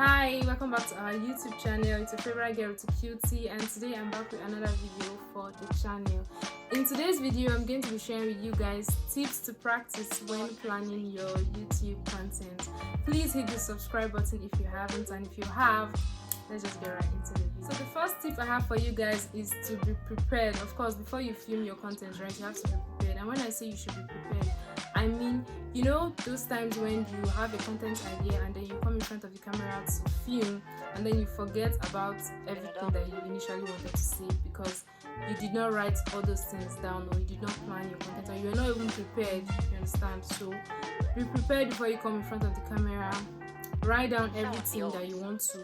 Hi, welcome back to our YouTube channel. It's your favorite girl, it's Cutie, and today I'm back with another video for the channel. In today's video, I'm going to be sharing with you guys tips to practice when planning your YouTube content. Please hit the subscribe button if you haven't, and if you have, let's just get right into the video. So the first tip I have for you guys is to be prepared. Of course, before you film your content, right, you have to be prepared. And when I say you should be prepared, I mean, you know, those times when you have a content idea and then you come in front of the camera to film and then you forget about everything that you initially wanted to say because you did not write all those things down, or you did not plan your content, or you're not even prepared, you understand? So be prepared before you come in front of the camera. Write down everything that you want to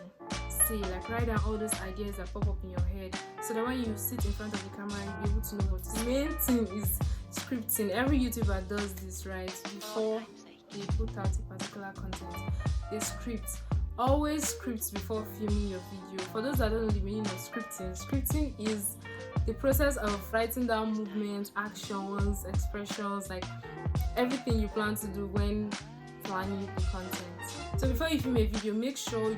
say, like write down all those ideas that pop up in your head, so that when you sit in front of the camera, you'll be able to know what to say. The main thing is scripting. Every YouTuber does this, right? Before they put out a particular content, they script. Always script before filming your video. For those that don't know the meaning of scripting is the process of writing down movements, actions, expressions, like everything you plan to do when planning the content. So before you film a video, make sure you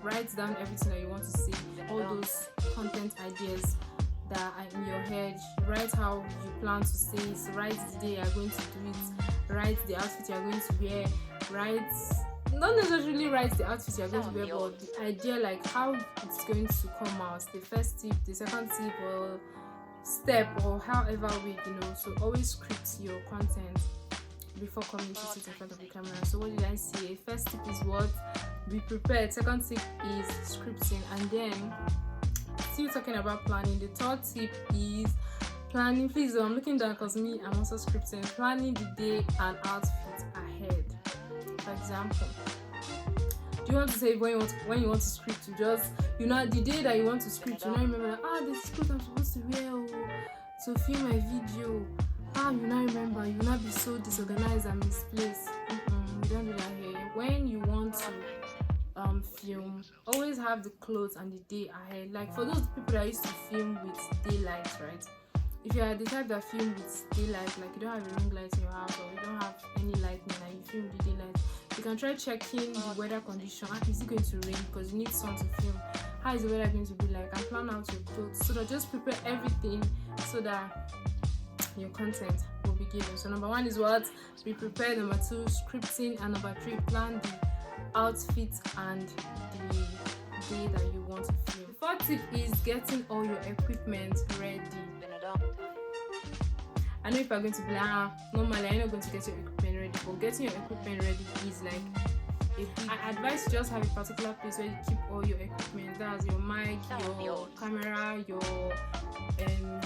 write down everything that you want to say, all those content ideas that are in your head. Write how you plan to say it, write the day you are going to do it, write the outfit you are going to wear, not necessarily write the outfit you are going to wear, but the idea, like how it's going to come out, the first tip, the second tip, or step, or however way, you know. So always script your content before coming to sit in front of the camera. So what did I say? First tip is what? Be prepared. Second tip is scripting, and then still talking about planning. The third tip is planning. Please, I'm looking down because me, I'm also scripting. Planning the day and outfit ahead. For example, do you want to say when you want to script, you just, you know, the day that you want to script, you not remember that, this is what I'm supposed to wear to film my video. You not remember, you not be so disorganized and misplaced. You don't do that here. When you want to film, always have the clothes and the day ahead. Like for those people that used to film with daylight, right? If you are the type that film with daylight, like you don't have a ring light in your house, or you don't have any lightning and you film with daylight, you can try checking the weather condition. Is it going to rain? Because you need sun to film. How is the weather going to be like? And plan out your clothes. So that just prepare everything so that your content will be given. So number one is what? Be prepared. Number two, scripting. And number three, plan the outfit and the day that you want to film. The fourth tip is getting all your equipment ready. I know if you're going to be like, normally I'm not going to get your equipment ready, but getting your equipment ready is like I advise you just have a particular place where you keep all your equipment. That's your mic, your camera, your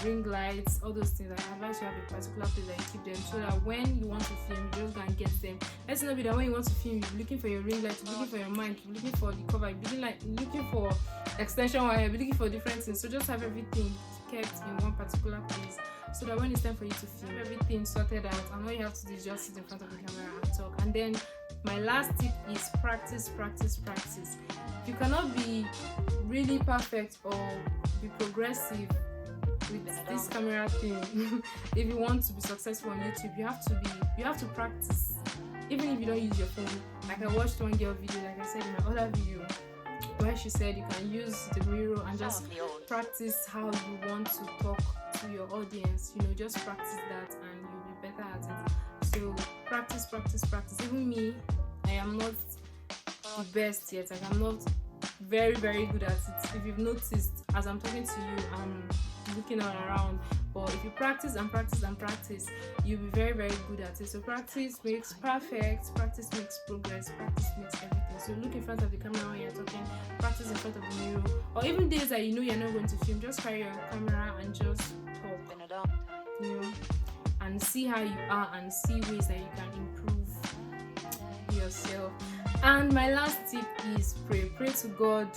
ring lights, all those things. I advise you have a particular place that you keep them, so that when you want to film, you just go and get them. Let's not be that when you want to film, you're looking for your ring light, you're looking for your mic, you're looking for the cover, you're looking for extension wire, you're looking for different things. So just have everything kept in one particular place, so that when it's time for you to film, everything sorted out, and all you have to do is just sit in front of the camera and talk. And then my last tip is practice. You cannot be really perfect or be progressive with this camera thing. If you want to be successful on YouTube, you have to practice, even if you don't use your phone. Like I watched one girl video, like I said in my other video, where she said you can use the mirror and just practice how you want to talk to your audience. You know, just practice that and you'll be better at it. So practice. Even me, I am not the best yet. Like I'm not very, very good at it. If you've noticed, as I'm talking to you, I'm looking all around. But if you practice and practice, you'll be very, very good at it. So practice makes perfect. Practice makes progress. Practice makes everything. So look in front of the camera when you're talking. Practice in front of the mirror. Or even days that you know you're not going to film, just carry your camera and just talk. You know, and see how you are and see ways that you can improve yourself. And my last tip is pray to God.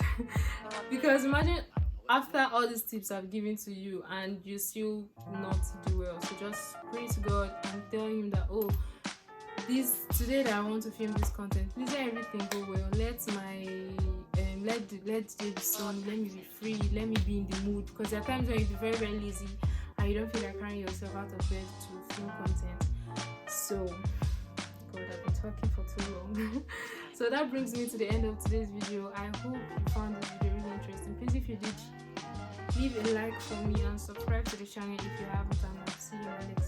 Because imagine after all these tips I've given to you and you still not do well. So just pray to God and tell him that, today that I want to film this content, please let everything go well. Let my let the day be sun, let me be free, let me be in the mood. Because there are times when you be very, very lazy and you don't feel like carrying yourself out of bed to film content. So God, I've been talking for too long. So that brings me to the end of today's video. I hope you found this video really interesting. Please, if you did, leave a like for me and subscribe to the channel if you haven't, and I'll see you in the next